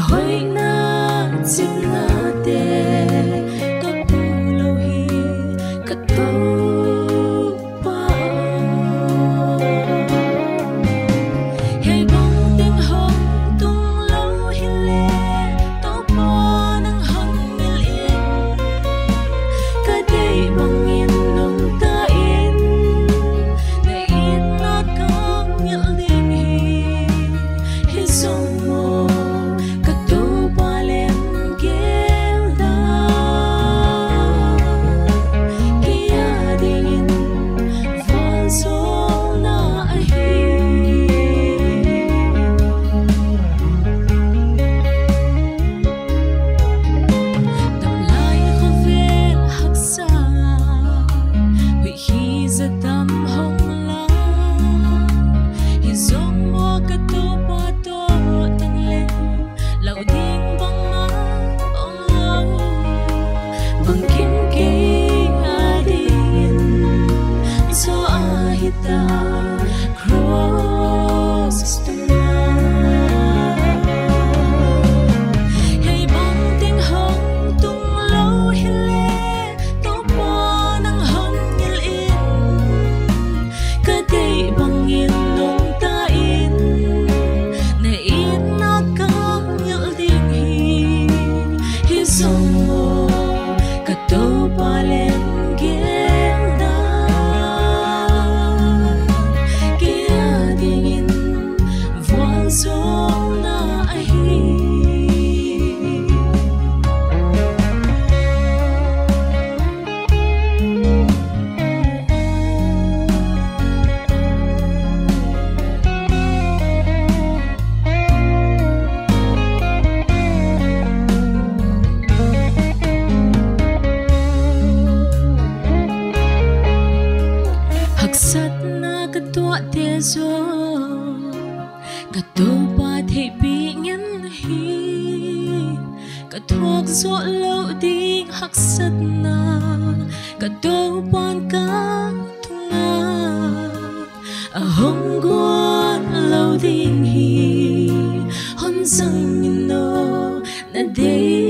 hoi na chim na te ka pu lo hi ka to pa hey bong ting hong tung lo hi le to po nang hong mil in ka dei bong in nong ta in na in na kang mil ding hi song mo cross the line. Hey bong ting hong tung lo hi le to po nang hong ngil in ka dei bong in nong ta in na in na kang ngil ding hi song mo ka to pa len sat na ka tua te zo ka to pa the pi ngin hi ka thuốc zo lo ding hak sat na ka to pan ka thunga a hong gon lo ding hi hon sang no na de